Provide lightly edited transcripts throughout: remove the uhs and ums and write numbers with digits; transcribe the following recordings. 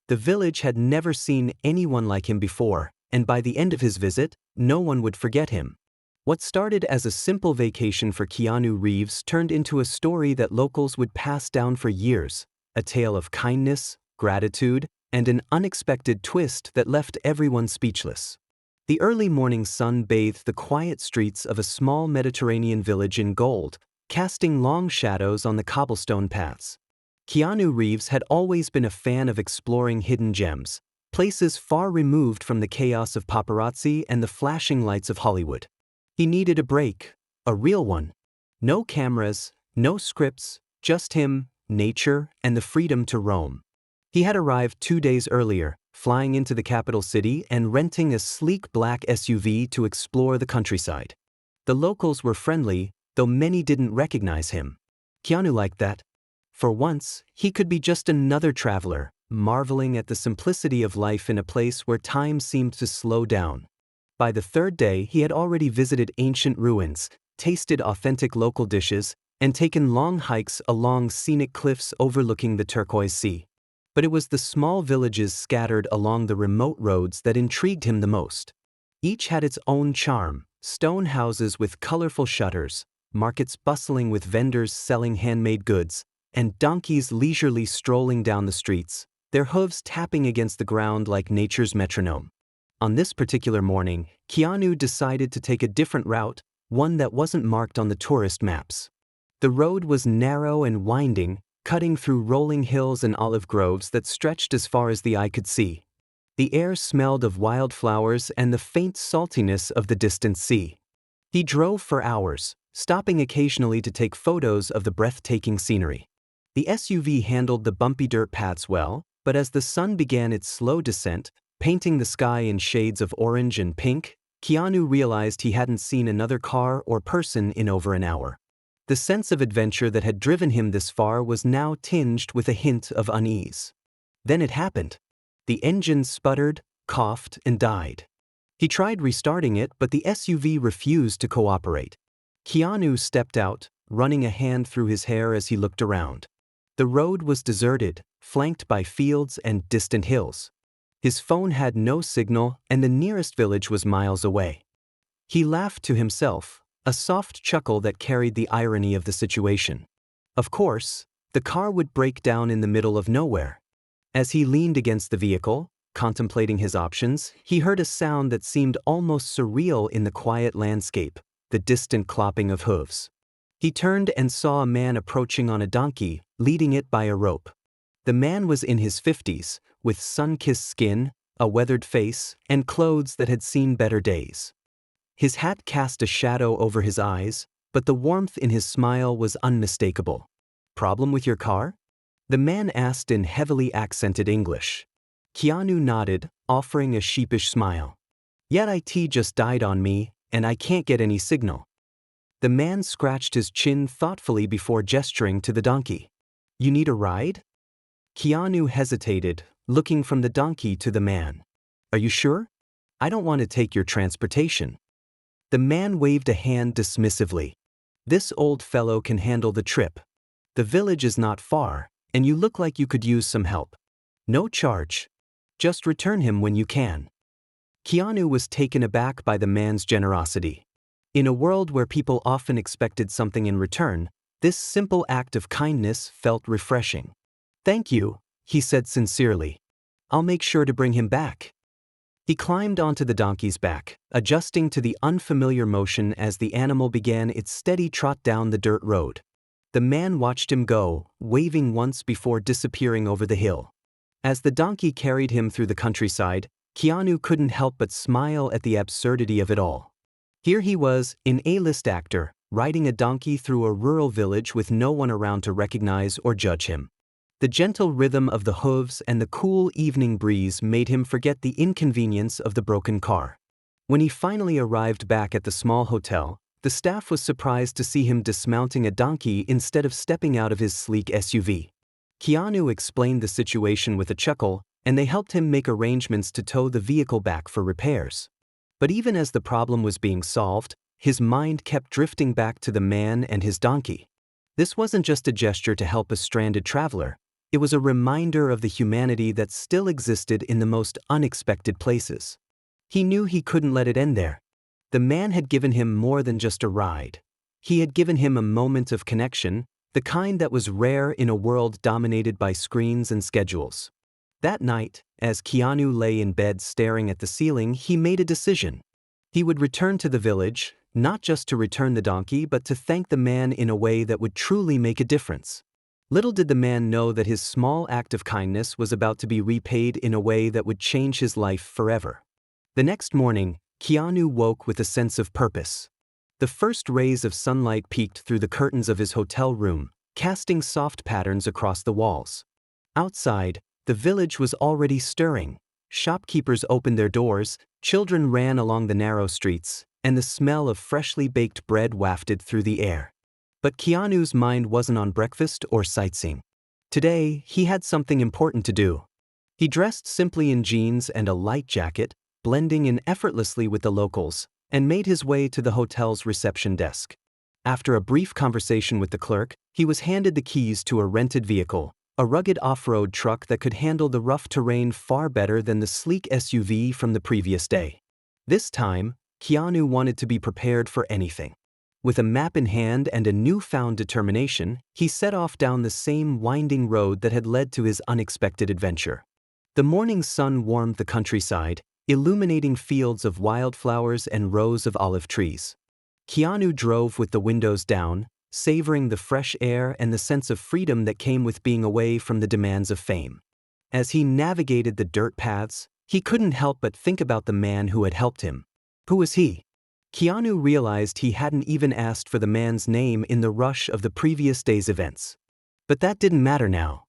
The village had never seen anyone like him before, and by the end of his visit, no one would forget him. What started as a simple vacation for Keanu Reeves turned into a story that locals would pass down for years, a tale of kindness, gratitude, and an unexpected twist that left everyone speechless. The early morning sun bathed the quiet streets of a small Mediterranean village in gold, casting long shadows on the cobblestone paths. Keanu Reeves had always been a fan of exploring hidden gems, places far removed from the chaos of paparazzi and the flashing lights of Hollywood. He needed a break, a real one. No cameras, no scripts, just him, nature, and the freedom to roam. He had arrived 2 days earlier, flying into the capital city and renting a sleek black SUV to explore the countryside. The locals were friendly, though many didn't recognize him. Keanu liked that. For once, he could be just another traveler, marveling at the simplicity of life in a place where time seemed to slow down. By the third day, he had already visited ancient ruins, tasted authentic local dishes, and taken long hikes along scenic cliffs overlooking the turquoise sea. But it was the small villages scattered along the remote roads that intrigued him the most. Each had its own charm: stone houses with colorful shutters, markets bustling with vendors selling handmade goods, and donkeys leisurely strolling down the streets, their hooves tapping against the ground like nature's metronome. On this particular morning, Keanu decided to take a different route, one that wasn't marked on the tourist maps. The road was narrow and winding, cutting through rolling hills and olive groves that stretched as far as the eye could see. The air smelled of wildflowers and the faint saltiness of the distant sea. He drove for hours, stopping occasionally to take photos of the breathtaking scenery. The SUV handled the bumpy dirt paths well, but as the sun began its slow descent, painting the sky in shades of orange and pink, Keanu realized he hadn't seen another car or person in over an hour. The sense of adventure that had driven him this far was now tinged with a hint of unease. Then it happened. The engine sputtered, coughed, and died. He tried restarting it, but the SUV refused to cooperate. Keanu stepped out, running a hand through his hair as he looked around. The road was deserted, flanked by fields and distant hills. His phone had no signal, and the nearest village was miles away. He laughed to himself, a soft chuckle that carried the irony of the situation. Of course, the car would break down in the middle of nowhere. As he leaned against the vehicle, contemplating his options, he heard a sound that seemed almost surreal in the quiet landscape: the distant clopping of hooves. He turned and saw a man approaching on a donkey, leading it by a rope. The man was in his 50s, with sun-kissed skin, a weathered face, and clothes that had seen better days. His hat cast a shadow over his eyes, but the warmth in his smile was unmistakable. "Problem with your car?" the man asked in heavily accented English. Keanu nodded, offering a sheepish smile. "Yet IT just died on me, and I can't get any signal." The man scratched his chin thoughtfully before gesturing to the donkey. "You need a ride?" Keanu hesitated, looking from the donkey to the man. "Are you sure? I don't want to take your transportation." The man waved a hand dismissively. "This old fellow can handle the trip. The village is not far, and you look like you could use some help. No charge. Just return him when you can." Keanu was taken aback by the man's generosity. In a world where people often expected something in return, this simple act of kindness felt refreshing. "Thank you," he said sincerely. "I'll make sure to bring him back." He climbed onto the donkey's back, adjusting to the unfamiliar motion as the animal began its steady trot down the dirt road. The man watched him go, waving once before disappearing over the hill. As the donkey carried him through the countryside, Keanu couldn't help but smile at the absurdity of it all. Here he was, an A-list actor, riding a donkey through a rural village with no one around to recognize or judge him. The gentle rhythm of the hooves and the cool evening breeze made him forget the inconvenience of the broken car. When he finally arrived back at the small hotel, the staff was surprised to see him dismounting a donkey instead of stepping out of his sleek SUV. Keanu explained the situation with a chuckle, and they helped him make arrangements to tow the vehicle back for repairs. But even as the problem was being solved, his mind kept drifting back to the man and his donkey. This wasn't just a gesture to help a stranded traveler. It was a reminder of the humanity that still existed in the most unexpected places. He knew he couldn't let it end there. The man had given him more than just a ride. He had given him a moment of connection, the kind that was rare in a world dominated by screens and schedules. That night, as Keanu lay in bed staring at the ceiling, he made a decision. He would return to the village, not just to return the donkey but to thank the man in a way that would truly make a difference. Little did the man know that his small act of kindness was about to be repaid in a way that would change his life forever. The next morning, Keanu woke with a sense of purpose. The first rays of sunlight peeked through the curtains of his hotel room, casting soft patterns across the walls. Outside, the village was already stirring. Shopkeepers opened their doors, children ran along the narrow streets, and the smell of freshly baked bread wafted through the air. But Keanu's mind wasn't on breakfast or sightseeing. Today, he had something important to do. He dressed simply in jeans and a light jacket, blending in effortlessly with the locals, and made his way to the hotel's reception desk. After a brief conversation with the clerk, he was handed the keys to a rented vehicle, a rugged off-road truck that could handle the rough terrain far better than the sleek SUV from the previous day. This time, Keanu wanted to be prepared for anything. With a map in hand and a newfound determination, he set off down the same winding road that had led to his unexpected adventure. The morning sun warmed the countryside, illuminating fields of wildflowers and rows of olive trees. Keanu drove with the windows down, savoring the fresh air and the sense of freedom that came with being away from the demands of fame. As he navigated the dirt paths, he couldn't help but think about the man who had helped him. Who was he? Keanu realized he hadn't even asked for the man's name in the rush of the previous day's events. But that didn't matter now.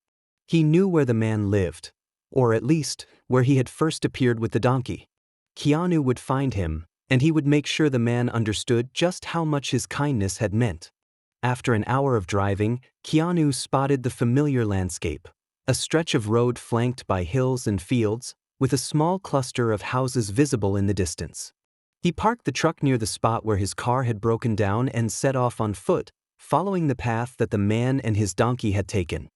He knew where the man lived, or at least, where he had first appeared with the donkey. Keanu would find him, and he would make sure the man understood just how much his kindness had meant. After an hour of driving, Keanu spotted the familiar landscape, a stretch of road flanked by hills and fields, with a small cluster of houses visible in the distance. He parked the truck near the spot where his car had broken down and set off on foot, following the path that the man and his donkey had taken.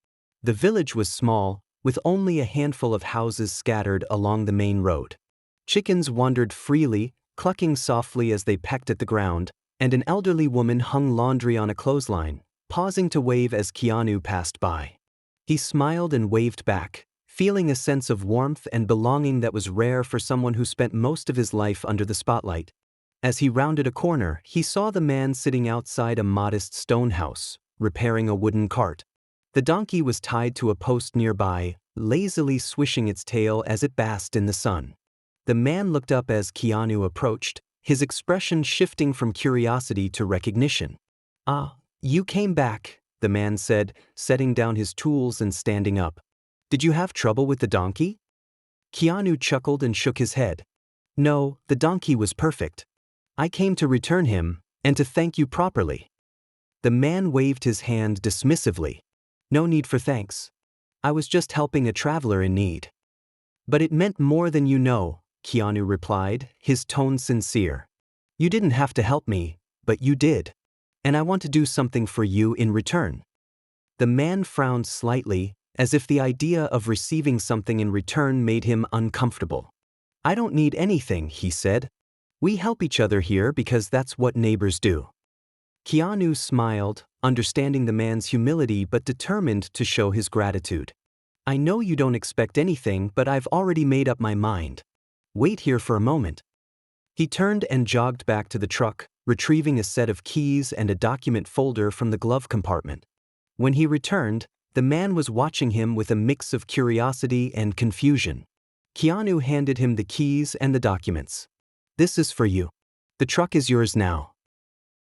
The village was small, with only a handful of houses scattered along the main road. Chickens wandered freely, clucking softly as they pecked at the ground, and an elderly woman hung laundry on a clothesline, pausing to wave as Keanu passed by. He smiled and waved back, feeling a sense of warmth and belonging that was rare for someone who spent most of his life under the spotlight. As he rounded a corner, he saw the man sitting outside a modest stone house, repairing a wooden cart. The donkey was tied to a post nearby, lazily swishing its tail as it basked in the sun. The man looked up as Keanu approached, his expression shifting from curiosity to recognition. "Ah, you came back," the man said, setting down his tools and standing up. "Did you have trouble with the donkey?" Keanu chuckled and shook his head. "No, the donkey was perfect. I came to return him, and to thank you properly." The man waved his hand dismissively. "No need for thanks. I was just helping a traveler in need." "But it meant more than you know," Keanu replied, his tone sincere. "You didn't have to help me, but you did. And I want to do something for you in return." The man frowned slightly, as if the idea of receiving something in return made him uncomfortable. "I don't need anything," he said. "We help each other here because that's what neighbors do." Keanu smiled, understanding the man's humility but determined to show his gratitude. "I know you don't expect anything, but I've already made up my mind. Wait here for a moment." He turned and jogged back to the truck, retrieving a set of keys and a document folder from the glove compartment. When he returned, the man was watching him with a mix of curiosity and confusion. Keanu handed him the keys and the documents. "This is for you. The truck is yours now."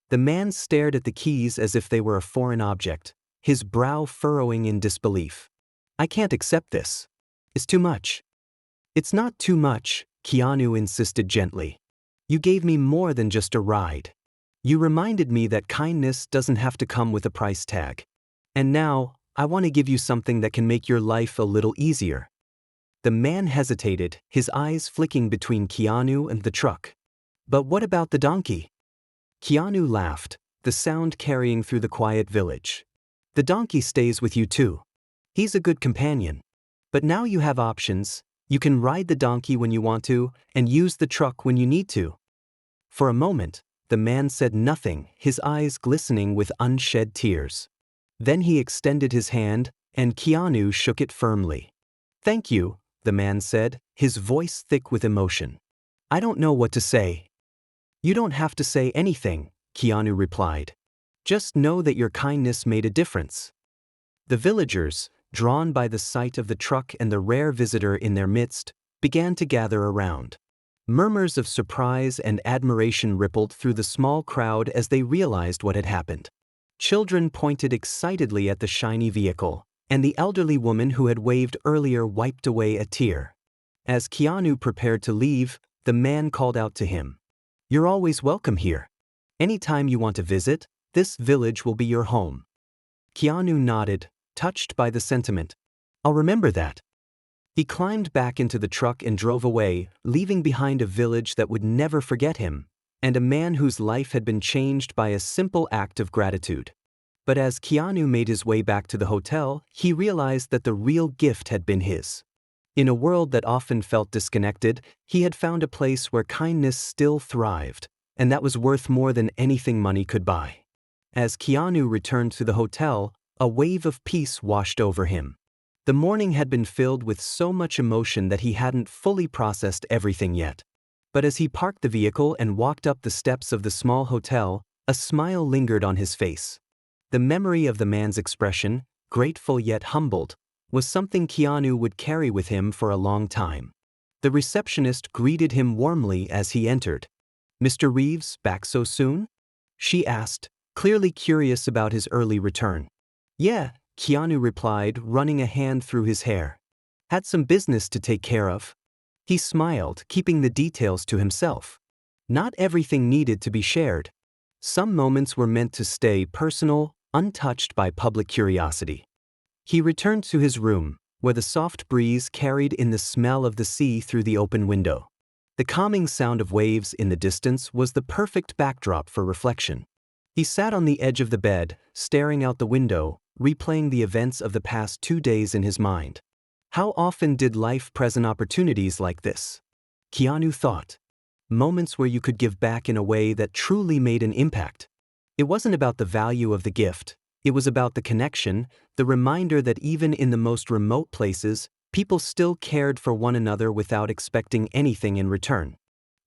The man stared at the keys as if they were a foreign object, his brow furrowing in disbelief. "I can't accept this. It's too much." "It's not too much," Keanu insisted gently. "You gave me more than just a ride. You reminded me that kindness doesn't have to come with a price tag. And now, I want to give you something that can make your life a little easier." The man hesitated, his eyes flicking between Keanu and the truck. "But what about the donkey?" Keanu laughed, the sound carrying through the quiet village. "The donkey stays with you too. He's a good companion. But now you have options. You can ride the donkey when you want to, and use the truck when you need to. For a moment, the man said nothing, his eyes glistening with unshed tears. Then he extended his hand, and Keanu shook it firmly. "Thank you," the man said, his voice thick with emotion. "I don't know what to say." "You don't have to say anything," Keanu replied. "Just know that your kindness made a difference." The villagers, drawn by the sight of the truck and the rare visitor in their midst, began to gather around. Murmurs of surprise and admiration rippled through the small crowd as they realized what had happened. Children pointed excitedly at the shiny vehicle, and the elderly woman who had waved earlier wiped away a tear. As Keanu prepared to leave, the man called out to him, "You're always welcome here. Anytime you want to visit, this village will be your home." Keanu nodded, touched by the sentiment. "I'll remember that." He climbed back into the truck and drove away, leaving behind a village that would never forget him, and a man whose life had been changed by a simple act of gratitude. But as Keanu made his way back to the hotel, he realized that the real gift had been his. In a world that often felt disconnected, he had found a place where kindness still thrived, and that was worth more than anything money could buy. As Keanu returned to the hotel, a wave of peace washed over him. The morning had been filled with so much emotion that he hadn't fully processed everything yet. But as he parked the vehicle and walked up the steps of the small hotel, a smile lingered on his face. The memory of the man's expression, grateful yet humbled, was something Keanu would carry with him for a long time. The receptionist greeted him warmly as he entered. "Mr. Reeves, back so soon?" she asked, clearly curious about his early return. "Yeah," Keanu replied, running a hand through his hair. "Had some business to take care of." He smiled, keeping the details to himself. Not everything needed to be shared. Some moments were meant to stay personal, untouched by public curiosity. He returned to his room, where the soft breeze carried in the smell of the sea through the open window. The calming sound of waves in the distance was the perfect backdrop for reflection. He sat on the edge of the bed, staring out the window, replaying the events of the past 2 days in his mind. How often did life present opportunities like this? Keanu thought. Moments where you could give back in a way that truly made an impact. It wasn't about the value of the gift. It was about the connection, the reminder that even in the most remote places, people still cared for one another without expecting anything in return.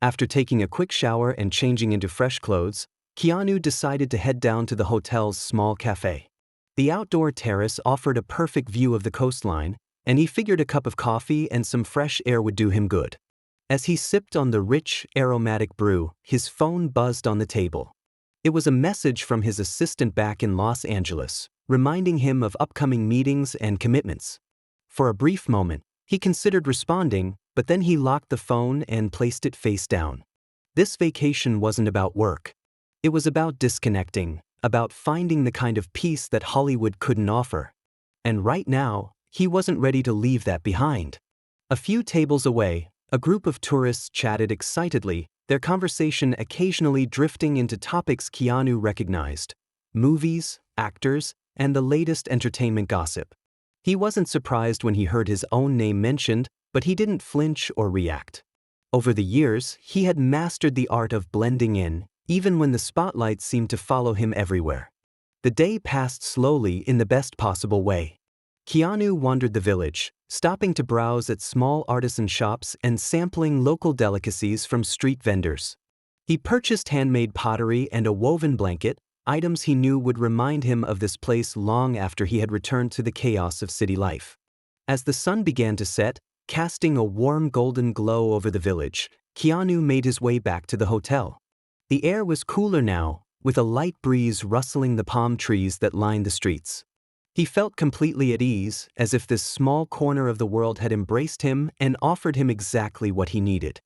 After taking a quick shower and changing into fresh clothes, Keanu decided to head down to the hotel's small cafe. The outdoor terrace offered a perfect view of the coastline, and he figured a cup of coffee and some fresh air would do him good. As he sipped on the rich, aromatic brew, his phone buzzed on the table. It was a message from his assistant back in Los Angeles, reminding him of upcoming meetings and commitments. For a brief moment, he considered responding, but then he locked the phone and placed it face down. This vacation wasn't about work. It was about disconnecting, about finding the kind of peace that Hollywood couldn't offer. And right now, he wasn't ready to leave that behind. A few tables away, a group of tourists chatted excitedly, their conversation occasionally drifting into topics Keanu recognized: movies, actors, and the latest entertainment gossip. He wasn't surprised when he heard his own name mentioned, but he didn't flinch or react. Over the years, he had mastered the art of blending in, even when the spotlight seemed to follow him everywhere. The day passed slowly in the best possible way. Keanu wandered the village, stopping to browse at small artisan shops and sampling local delicacies from street vendors. He purchased handmade pottery and a woven blanket, items he knew would remind him of this place long after he had returned to the chaos of city life. As the sun began to set, casting a warm golden glow over the village, Keanu made his way back to the hotel. The air was cooler now, with a light breeze rustling the palm trees that lined the streets. He felt completely at ease, as if this small corner of the world had embraced him and offered him exactly what he needed.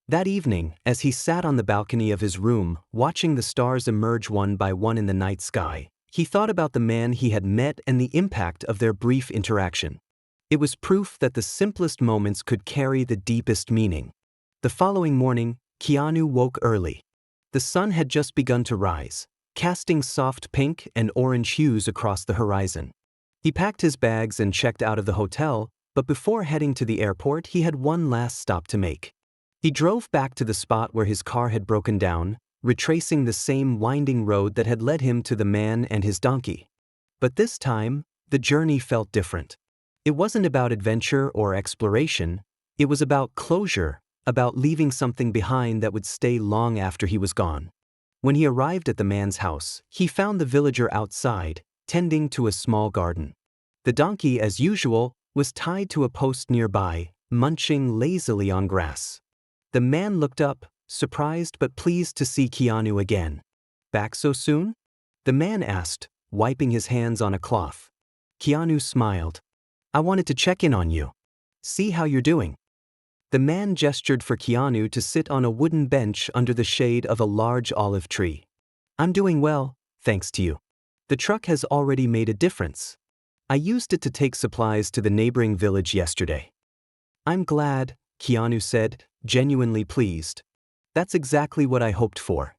That evening, as he sat on the balcony of his room, watching the stars emerge one by one in the night sky, he thought about the man he had met and the impact of their brief interaction. It was proof that the simplest moments could carry the deepest meaning. The following morning, Keanu woke early. The sun had just begun to rise, casting soft pink and orange hues across the horizon. He packed his bags and checked out of the hotel, but before heading to the airport he had one last stop to make. He drove back to the spot where his car had broken down, retracing the same winding road that had led him to the man and his donkey. But this time, the journey felt different. It wasn't about adventure or exploration, it was about closure, about leaving something behind that would stay long after he was gone. When he arrived at the man's house, he found the villager outside, tending to a small garden. The donkey, as usual, was tied to a post nearby, munching lazily on grass. The man looked up, surprised but pleased to see Keanu again. "Back so soon?" the man asked, wiping his hands on a cloth. Keanu smiled. "I wanted to check in on you. See how you're doing." The man gestured for Keanu to sit on a wooden bench under the shade of a large olive tree. "I'm doing well, thanks to you. The truck has already made a difference. I used it to take supplies to the neighboring village yesterday." "I'm glad," Keanu said, genuinely pleased. "That's exactly what I hoped for."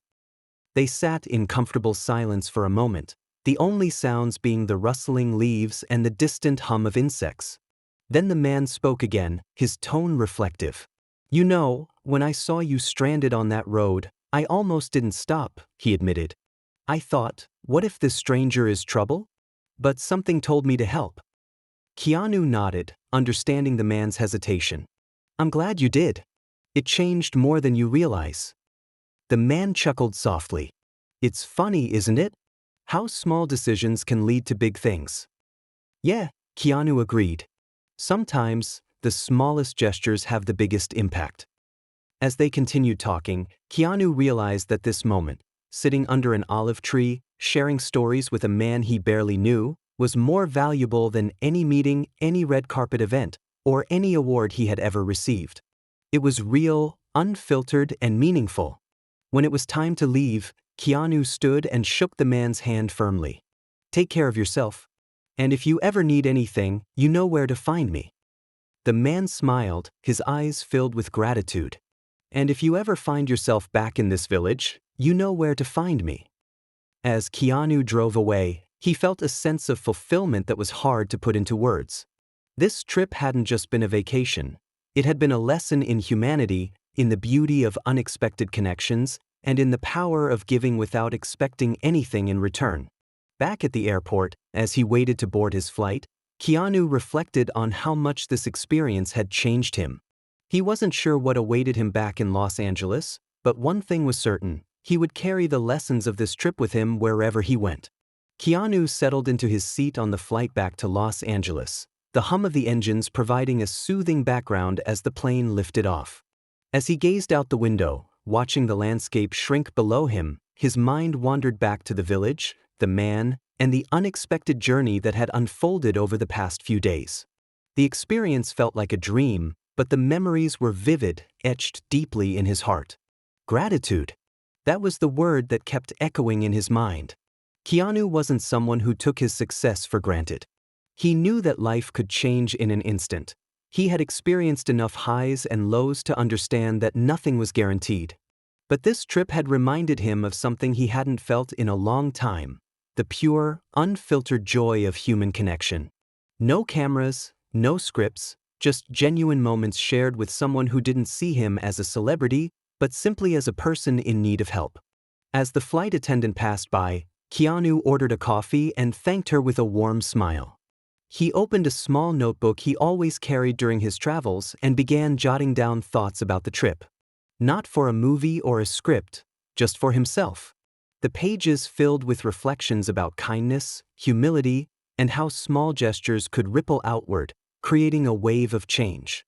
They sat in comfortable silence for a moment, the only sounds being the rustling leaves and the distant hum of insects. Then the man spoke again, his tone reflective. "You know, when I saw you stranded on that road, I almost didn't stop," he admitted. "I thought, what if this stranger is trouble? But something told me to help." Keanu nodded, understanding the man's hesitation. "I'm glad you did. It changed more than you realize." The man chuckled softly. "It's funny, isn't it? How small decisions can lead to big things." "Yeah," Keanu agreed. "Sometimes, the smallest gestures have the biggest impact." As they continued talking, Keanu realized that this moment, sitting under an olive tree, sharing stories with a man he barely knew, was more valuable than any meeting, any red carpet event, or any award he had ever received. It was real, unfiltered, and meaningful. When it was time to leave, Keanu stood and shook the man's hand firmly. "Take care of yourself. And if you ever need anything, you know where to find me." The man smiled, his eyes filled with gratitude. "And if you ever find yourself back in this village, you know where to find me." As Keanu drove away, he felt a sense of fulfillment that was hard to put into words. This trip hadn't just been a vacation. It had been a lesson in humanity, in the beauty of unexpected connections, and in the power of giving without expecting anything in return. Back at the airport, as he waited to board his flight, Keanu reflected on how much this experience had changed him. He wasn't sure what awaited him back in Los Angeles, but one thing was certain: he would carry the lessons of this trip with him wherever he went. Keanu settled into his seat on the flight back to Los Angeles, the hum of the engines providing a soothing background as the plane lifted off. As he gazed out the window, watching the landscape shrink below him, his mind wandered back to the village, the man, and the unexpected journey that had unfolded over the past few days. The experience felt like a dream, but the memories were vivid, etched deeply in his heart. Gratitude. That was the word that kept echoing in his mind. Keanu wasn't someone who took his success for granted. He knew that life could change in an instant. He had experienced enough highs and lows to understand that nothing was guaranteed. But this trip had reminded him of something he hadn't felt in a long time: the pure, unfiltered joy of human connection. No cameras, no scripts, just genuine moments shared with someone who didn't see him as a celebrity, but simply as a person in need of help. As the flight attendant passed by, Keanu ordered a coffee and thanked her with a warm smile. He opened a small notebook he always carried during his travels and began jotting down thoughts about the trip. Not for a movie or a script, just for himself. The pages filled with reflections about kindness, humility, and how small gestures could ripple outward, creating a wave of change.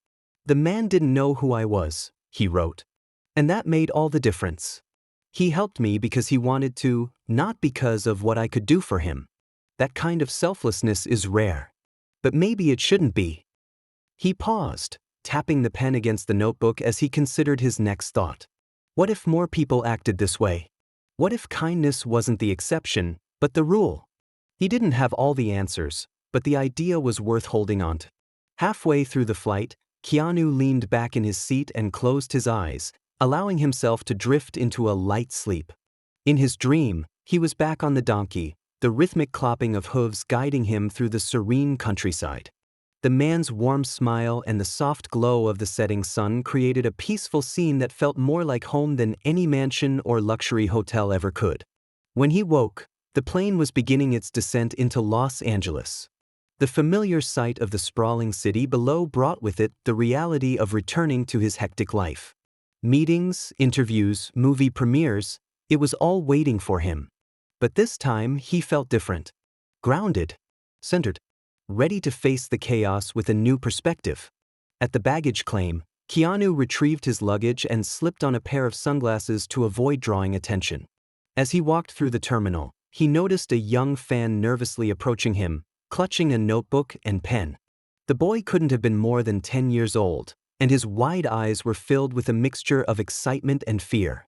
"The man didn't know who I was," he wrote. "And that made all the difference. He helped me because he wanted to, not because of what I could do for him. That kind of selflessness is rare. But maybe it shouldn't be." He paused, tapping the pen against the notebook as he considered his next thought. What if more people acted this way? What if kindness wasn't the exception, but the rule? He didn't have all the answers, but the idea was worth holding on to. Halfway through the flight, Keanu leaned back in his seat and closed his eyes, allowing himself to drift into a light sleep. In his dream, he was back on the donkey, the rhythmic clopping of hooves guiding him through the serene countryside. The man's warm smile and the soft glow of the setting sun created a peaceful scene that felt more like home than any mansion or luxury hotel ever could. When he woke, the plane was beginning its descent into Los Angeles. The familiar sight of the sprawling city below brought with it the reality of returning to his hectic life. Meetings, interviews, movie premieres, it was all waiting for him. But this time he felt different. Grounded. Centered. Ready to face the chaos with a new perspective. At the baggage claim, Keanu retrieved his luggage and slipped on a pair of sunglasses to avoid drawing attention. As he walked through the terminal, he noticed a young fan nervously approaching him, clutching a notebook and pen. The boy couldn't have been more than 10 years old, and his wide eyes were filled with a mixture of excitement and fear.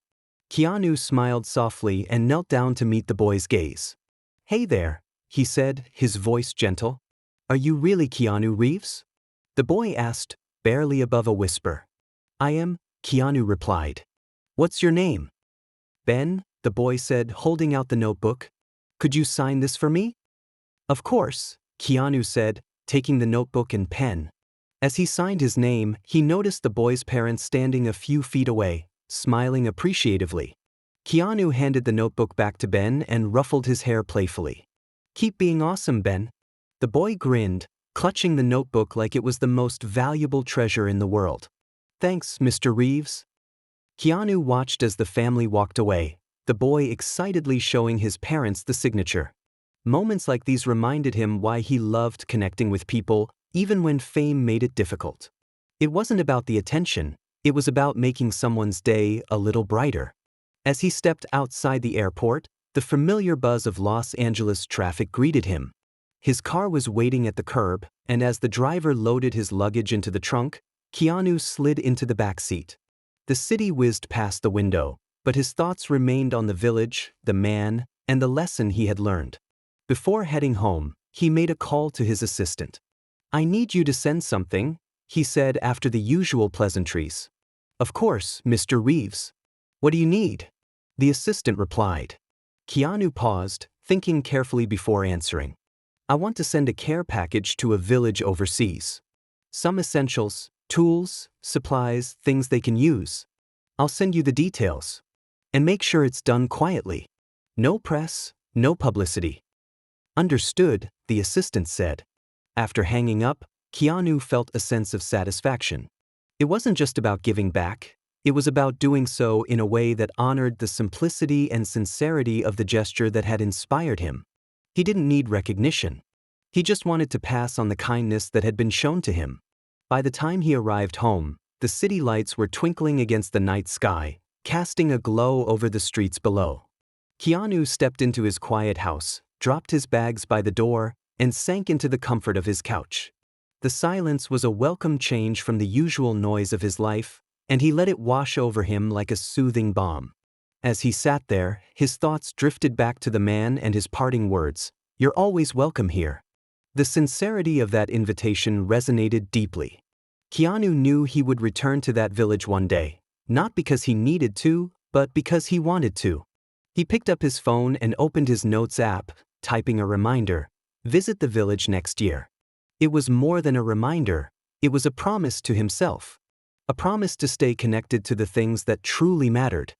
Keanu smiled softly and knelt down to meet the boy's gaze. "Hey there," he said, his voice gentle. "Are you really Keanu Reeves?" The boy asked, barely above a whisper. "I am," Keanu replied. "What's your name?" "Ben," the boy said, holding out the notebook. "Could you sign this for me?" "Of course," Keanu said, taking the notebook and pen. As he signed his name, he noticed the boy's parents standing a few feet away, smiling appreciatively. Keanu handed the notebook back to Ben and ruffled his hair playfully. "Keep being awesome, Ben." The boy grinned, clutching the notebook like it was the most valuable treasure in the world. "Thanks, Mr. Reeves." Keanu watched as the family walked away, the boy excitedly showing his parents the signature. Moments like these reminded him why he loved connecting with people, even when fame made it difficult. It wasn't about the attention, it was about making someone's day a little brighter. As he stepped outside the airport, the familiar buzz of Los Angeles traffic greeted him. His car was waiting at the curb, and as the driver loaded his luggage into the trunk, Keanu slid into the back seat. The city whizzed past the window, but his thoughts remained on the village, the man, and the lesson he had learned. Before heading home, he made a call to his assistant. "I need you to send something," he said after the usual pleasantries. "Of course, Mr. Reeves. What do you need?" The assistant replied. Keanu paused, thinking carefully before answering. "I want to send a care package to a village overseas. Some essentials, tools, supplies, things they can use. I'll send you the details. And make sure it's done quietly. No press, no publicity." "Understood," the assistant said. After hanging up, Keanu felt a sense of satisfaction. It wasn't just about giving back, it was about doing so in a way that honored the simplicity and sincerity of the gesture that had inspired him. He didn't need recognition. He just wanted to pass on the kindness that had been shown to him. By the time he arrived home, the city lights were twinkling against the night sky, casting a glow over the streets below. Keanu stepped into his quiet house, dropped his bags by the door, and sank into the comfort of his couch. The silence was a welcome change from the usual noise of his life, and he let it wash over him like a soothing balm. As he sat there, his thoughts drifted back to the man and his parting words, "You're always welcome here." The sincerity of that invitation resonated deeply. Keanu knew he would return to that village one day, not because he needed to, but because he wanted to. He picked up his phone and opened his notes app, typing a reminder, "Visit the village next year." It was more than a reminder, it was a promise to himself. A promise to stay connected to the things that truly mattered.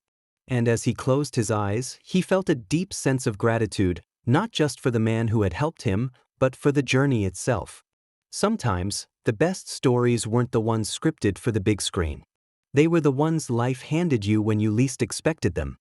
And as he closed his eyes, he felt a deep sense of gratitude, not just for the man who had helped him, but for the journey itself. Sometimes, the best stories weren't the ones scripted for the big screen. They were the ones life handed you when you least expected them.